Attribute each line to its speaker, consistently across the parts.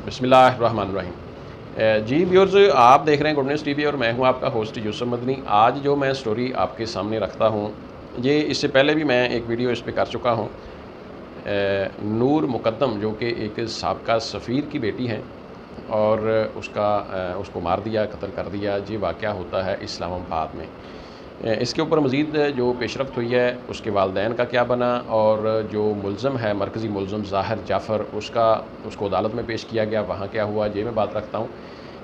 Speaker 1: بسم اللہ الرحمن الرحیم۔ جی ویورز، آپ دیکھ رہے ہیں گڈ نیوز ٹی وی اور میں ہوں آپ کا ہوسٹ یوسف مدنی۔ آج جو میں سٹوری آپ کے سامنے رکھتا ہوں، یہ اس سے پہلے بھی میں ایک ویڈیو اس پہ کر چکا ہوں۔ نور مقدم جو کہ ایک سابقہ سفیر کی بیٹی ہیں اور اس کو مار دیا، قتل کر دیا۔ یہ واقعہ ہوتا ہے اسلام آباد میں۔ اس کے اوپر مزید جو پیش رفت ہوئی ہے، اس کے والدین کا کیا بنا، اور جو ملزم ہے مرکزی ملزم ظاہر جعفر، اس کو عدالت میں پیش کیا گیا، وہاں کیا ہوا، یہ میں بات رکھتا ہوں۔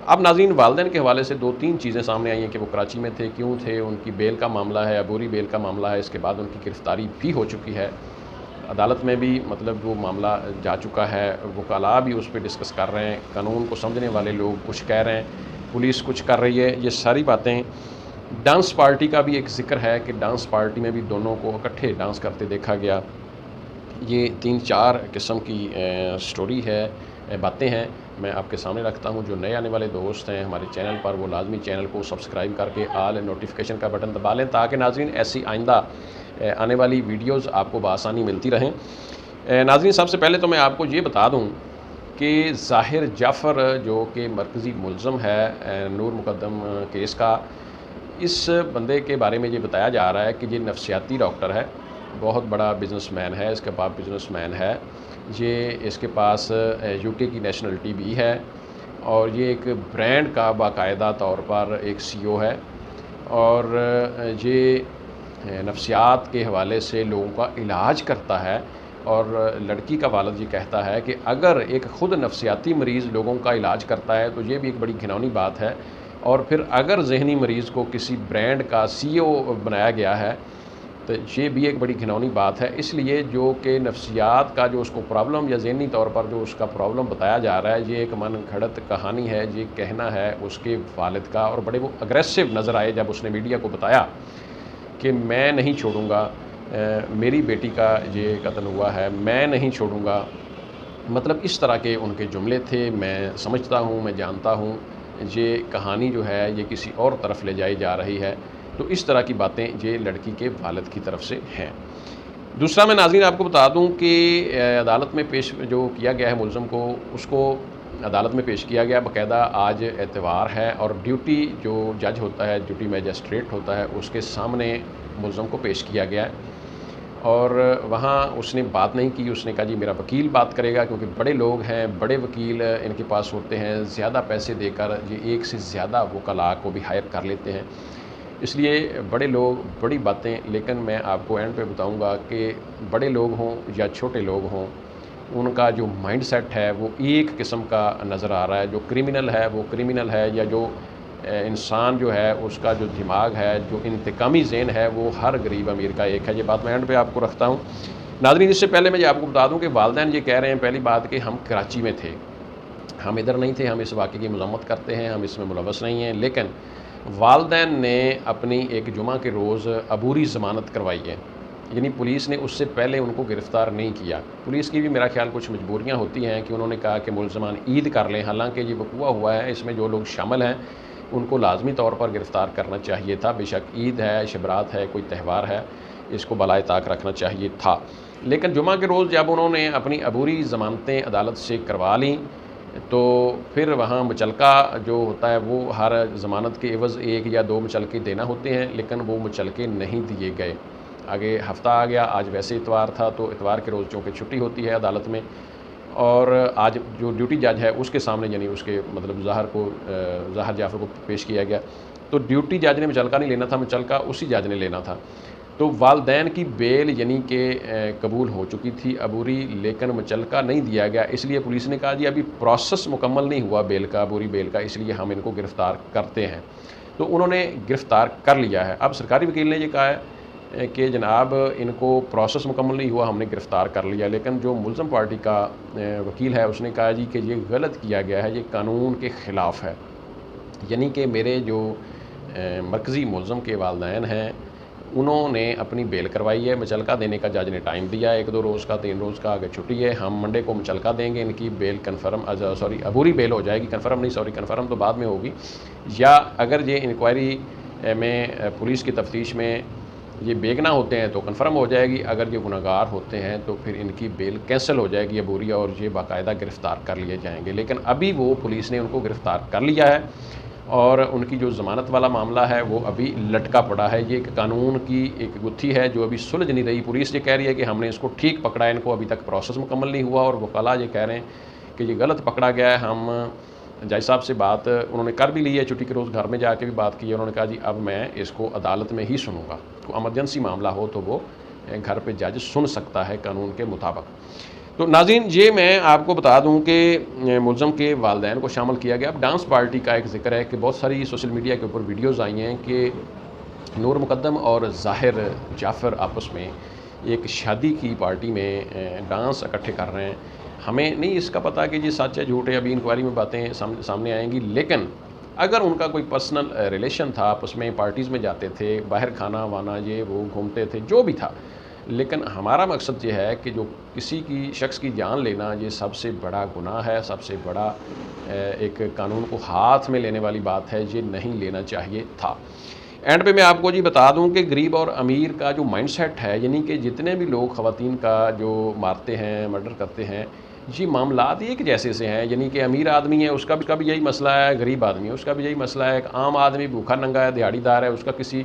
Speaker 1: اب ناظرین، والدین کے حوالے سے دو تین چیزیں سامنے آئی ہیں کہ وہ کراچی میں تھے، کیوں تھے، ان کی بیل کا معاملہ ہے، عبوری بیل کا معاملہ ہے۔ اس کے بعد ان کی گرفتاری بھی ہو چکی ہے، عدالت میں بھی وہ معاملہ جا چکا ہے، وکلاء بھی اس پہ ڈسکس کر رہے ہیں، قانون کو سمجھنے والے لوگ کچھ کہہ رہے ہیں، پولیس کچھ کر رہی ہے۔ یہ ساری باتیں، ڈانس پارٹی کا بھی ایک ذکر ہے کہ ڈانس پارٹی میں بھی دونوں کو اکٹھے ڈانس کرتے دیکھا گیا۔ یہ 3-4 قسم کی سٹوری ہے، باتیں ہیں، میں آپ کے سامنے رکھتا ہوں۔ جو نئے آنے والے دوست ہیں ہمارے چینل پر، وہ لازمی چینل کو سبسکرائب کر کے آل نوٹیفیکیشن کا بٹن دبا لیں، تاکہ ناظرین ایسی آئندہ آنے والی ویڈیوز آپ کو بآسانی ملتی رہیں۔ ناظرین، سب سے پہلے تو میں آپ کو یہ بتا دوں کہ ظاہر جعفر جو کہ مرکزی ملزم ہے نور مقدم کیس کا، اس بندے کے بارے میں یہ بتایا جا رہا ہے کہ یہ نفسیاتی ڈاکٹر ہے، بہت بڑا بزنس مین ہے، اس کے پاس بزنس مین ہے، اس کے پاس یو کے کی نیشنلٹی بھی ہے، اور یہ ایک برانڈ کا باقاعدہ طور پر ایک سی او ہے، اور یہ نفسیات کے حوالے سے لوگوں کا علاج کرتا ہے۔ اور لڑکی کا والد یہ کہتا ہے کہ اگر ایک خود نفسیاتی مریض لوگوں کا علاج کرتا ہے تو یہ بھی ایک بڑی گھناؤنی بات ہے، اور پھر اگر ذہنی مریض کو کسی برانڈ کا سی او بنایا گیا ہے تو یہ بھی ایک بڑی گھناؤنی بات ہے۔ اس لیے جو کہ نفسیات کا جو اس کو پرابلم یا ذہنی طور پر جو اس کا پرابلم بتایا جا رہا ہے، یہ ایک من گھڑت کہانی ہے، یہ کہنا ہے اس کے والد کا، اور بڑے وہ اگریسو نظر آئے جب اس نے میڈیا کو بتایا کہ میں نہیں چھوڑوں گا، میری بیٹی کا یہ قتل ہوا ہے، میں نہیں چھوڑوں گا۔ مطلب اس طرح کے ان کے جملے تھے۔ میں سمجھتا ہوں، میں جانتا ہوں یہ کہانی جو ہے یہ کسی اور طرف لے جائی جا رہی ہے، تو اس طرح کی باتیں یہ لڑکی کے والد کی طرف سے ہیں۔ دوسرا، میں ناظرین آپ کو بتا دوں کہ عدالت میں پیش جو کیا گیا ہے ملزم کو، اس کو عدالت میں پیش کیا گیا باقاعدہ۔ آج اتوار ہے اور ڈیوٹی جو جج ہوتا ہے، ڈیوٹی میجسٹریٹ ہوتا ہے، اس کے سامنے ملزم کو پیش کیا گیا ہے، اور وہاں اس نے بات نہیں کی۔ اس نے کہا جی میرا وکیل بات کرے گا، کیونکہ بڑے لوگ ہیں، بڑے وکیل ان کے پاس ہوتے ہیں، زیادہ پیسے دے کر یہ ایک سے زیادہ وکلاء کو بھی ہائر کر لیتے ہیں، اس لیے بڑے لوگ بڑی باتیں۔ لیکن میں آپ کو اینڈ پہ بتاؤں گا کہ بڑے لوگ ہوں یا چھوٹے لوگ ہوں، ان کا جو مائنڈ سیٹ ہے وہ ایک قسم کا نظر آ رہا ہے۔ جو کرمنل ہے وہ کرمنل ہے، یا جو انسان جو ہے اس کا جو دماغ ہے، جو انتقامی ذہن ہے، وہ ہر غریب امیر کا ایک ہے۔ یہ بات میں اینڈ پہ آپ کو رکھتا ہوں۔ ناظرین، اس سے پہلے میں یہ آپ کو بتا دوں کہ والدین یہ کہہ رہے ہیں، پہلی بات کہ ہم کراچی میں تھے، ہم ادھر نہیں تھے، ہم اس واقعے کی مذمت کرتے ہیں، ہم اس میں ملوث نہیں ہیں، لیکن والدین نے اپنی ایک جمعہ کے روز عبوری ضمانت کروائی ہے، یعنی پولیس نے اس سے پہلے ان کو گرفتار نہیں کیا۔ پولیس کی بھی میرا خیال کچھ مجبوریاں ہوتی ہیں کہ انہوں نے کہا کہ ملزمان عید کر لیں، حالانکہ یہ وقوع ہوا ہے، اس میں جو لوگ شامل ہیں ان کو لازمی طور پر گرفتار کرنا چاہیے تھا۔ بے شک عید ہے، شبرات ہے، کوئی تہوار ہے، اس کو بالائے طاق رکھنا چاہیے تھا، لیکن جمعہ کے روز جب انہوں نے اپنی عبوری ضمانتیں عدالت سے کروا لیں تو پھر وہاں مچلکہ جو ہوتا ہے وہ ہر ضمانت کے عوض 1 یا 2 مچلکے دینا ہوتے ہیں، لیکن وہ مچلکے نہیں دیے گئے۔ آگے ہفتہ آ گیا، آج ویسے اتوار تھا تو اتوار کے روز چونکہ چھٹی ہوتی ہے عدالت میں، اور آج جو ڈیوٹی جج ہے اس کے سامنے، یعنی اس کے مطلب ظاہر جعفر کو پیش کیا گیا، تو ڈیوٹی جج نے مچلکہ نہیں لینا تھا، مچلکہ اسی جج نے لینا تھا۔ تو والدین کی بیل یعنی کہ قبول ہو چکی تھی عبوری، لیکن مچلکہ نہیں دیا گیا، اس لیے پولیس نے کہا جی ابھی پروسیس مکمل نہیں ہوا بیل کا، عبوری بیل کا، اس لیے ہم ان کو گرفتار کرتے ہیں۔ تو انہوں نے گرفتار کر لیا ہے۔ اب سرکاری وکیل نے یہ کہا ہے کہ جناب ان کو پروسیس مکمل نہیں ہوا، ہم نے گرفتار کر لیا، لیکن جو ملزم پارٹی کا وکیل ہے اس نے کہا جی کہ یہ غلط کیا گیا ہے، یہ قانون کے خلاف ہے، یعنی کہ میرے جو مرکزی ملزم کے والدین ہیں انہوں نے اپنی بیل کروائی ہے، مچلکہ دینے کا جج نے ٹائم دیا ہے 1-2 روز کا، 3 روز کا، آگے چھٹی ہے، ہم منڈے کو مچلکہ دیں گے، ان کی بیل کنفرم عبوری بیل ہو جائے گی، کنفرم تو بعد میں ہوگی، یا اگر یہ انکوائری میں پولیس کی تفتیش میں یہ بیگنا ہوتے ہیں تو کنفرم ہو جائے گی، اگر یہ گناہگار ہوتے ہیں تو پھر ان کی بیل کینسل ہو جائے گی عبوریہ، اور یہ باقاعدہ گرفتار کر لیے جائیں گے۔ لیکن ابھی وہ پولیس نے ان کو گرفتار کر لیا ہے، اور ان کی جو ضمانت والا معاملہ ہے وہ ابھی لٹکا پڑا ہے۔ یہ ایک قانون کی ایک گتھی ہے جو ابھی سلجھ نہیں رہی۔ پولیس یہ کہہ رہی ہے کہ ہم نے اس کو ٹھیک پکڑا ہے، ان کو ابھی تک پروسیس مکمل نہیں ہوا، اور وکلاء یہ کہہ رہے ہیں کہ یہ غلط پکڑا گیا ہے۔ ہم جج صاحب سے بات انہوں نے کر بھی لی ہے، چھٹی کے روز گھر میں جا کے بھی بات کی ہے۔ انہوں نے کہا جی اب میں اس کو عدالت میں ہی سنوں گا، کوئی ایمرجنسی معاملہ ہو تو وہ گھر پہ جج سن سکتا ہے قانون کے مطابق۔ تو ناظرین، یہ میں آپ کو بتا دوں کہ ملزم کے والدین کو شامل کیا گیا۔ اب ڈانس پارٹی کا ایک ذکر ہے کہ بہت ساری سوشل میڈیا کے اوپر ویڈیوز آئی ہیں کہ نور مقدم اور ظاہر جعفر آپس میں ایک شادی کی پارٹی میں ڈانس اکٹھے کر رہے ہیں۔ ہمیں نہیں اس کا پتہ کہ یہ سچ ہے جھوٹ ہے، ابھی انکوائری میں باتیں سامنے آئیں گی، لیکن اگر ان کا کوئی پرسنل ریلیشن تھا، آپس میں پارٹیز میں جاتے تھے، باہر کھانا وانا یہ وہ گھومتے تھے، جو بھی تھا، لیکن ہمارا مقصد یہ ہے کہ جو کسی کی شخص کی جان لینا یہ سب سے بڑا گناہ ہے، سب سے بڑا ایک قانون کو ہاتھ میں لینے والی بات ہے، یہ نہیں لینا چاہیے تھا۔ اینڈ پہ میں آپ کو جی بتا دوں کہ غریب اور امیر کا جو مائنڈ سیٹ ہے، یعنی کہ جتنے بھی لوگ خواتین کا جو مارتے ہیں، مرڈر کرتے ہیں، یہ معاملات ایک جیسے سے ہیں۔ یعنی کہ امیر آدمی ہے، اس کا بھی یہی مسئلہ ہے، غریب آدمی ہے اس کا بھی یہی مسئلہ ہے، ایک عام آدمی بھوکھا ننگا ہے، دیہڑی دار ہے، اس کا کسی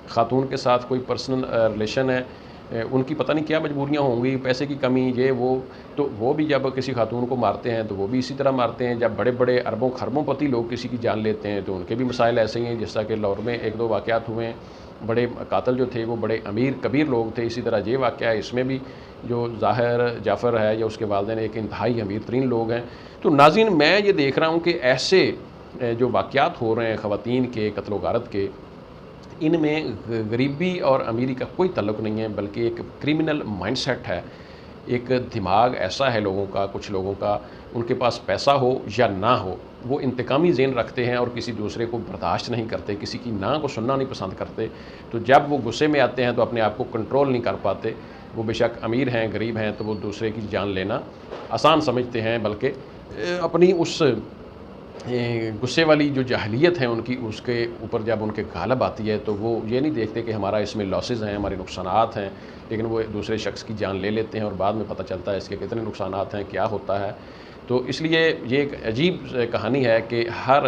Speaker 1: خاتون کے ساتھ کوئی پرسنل ریلیشن ہے، ان کی پتہ نہیں کیا مجبوریاں ہوں گی، پیسے کی کمی، یہ وہ، تو وہ بھی جب کسی خاتون کو مارتے ہیں تو وہ بھی اسی طرح مارتے ہیں۔ جب بڑے بڑے اربوں خربوں پتی لوگ کسی کی جان لیتے ہیں تو ان کے بھی مسائل ایسے ہی ہیں، جس طرح کہ لاہور میں ایک دو واقعات ہوئے ہیں، بڑے قاتل جو تھے وہ بڑے امیر کبیر لوگ تھے۔ اسی طرح یہ واقعہ ہے، اس میں بھی جو ظاہر جعفر ہے یا اس کے والدین ایک انتہائی امیر ترین لوگ ہیں۔ تو ناظرین، میں یہ دیکھ رہا ہوں کہ ایسے جو واقعات ہو رہے ہیں خواتین کے قتل و غارت کے، ان میں غریبی اور امیری کا کوئی تعلق نہیں ہے، بلکہ ایک کرمنل مائنڈ سیٹ ہے، ایک دماغ ایسا ہے لوگوں کا، کچھ لوگوں کا، ان کے پاس پیسہ ہو یا نہ ہو، وہ انتقامی ذہن رکھتے ہیں اور کسی دوسرے کو برداشت نہیں کرتے، کسی کی نہ کو سننا نہیں پسند کرتے۔ تو جب وہ غصے میں آتے ہیں تو اپنے آپ کو کنٹرول نہیں کر پاتے۔ وہ بے شک امیر ہیں، غریب ہیں، تو وہ دوسرے کی جان لینا آسان سمجھتے ہیں، بلکہ اپنی اس غصے والی جو جاہلیت ہے ان کی، اس کے اوپر جب ان کے غالب آتی ہے تو وہ یہ نہیں دیکھتے کہ ہمارا اس میں لاسز ہیں، ہمارے نقصانات ہیں، لیکن وہ دوسرے شخص کی جان لے لیتے ہیں اور بعد میں پتہ چلتا ہے اس کے کتنے نقصانات ہیں، کیا ہوتا ہے۔ تو اس لیے یہ ایک عجیب کہانی ہے کہ ہر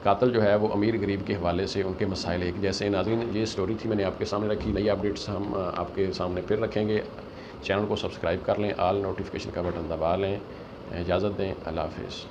Speaker 1: قاتل جو ہے وہ امیر غریب کے حوالے سے ان کے مسائل ایک جیسے۔ ناظرین، یہ سٹوری تھی، میں نے آپ کے سامنے رکھی۔ نئی اپڈیٹس ہم آپ کے سامنے پھر رکھیں گے۔ چینل کو سبسکرائب کر لیں، آل نوٹیفیکیشن کا بٹن دبا لیں۔ اجازت دیں، اللہ حافظ۔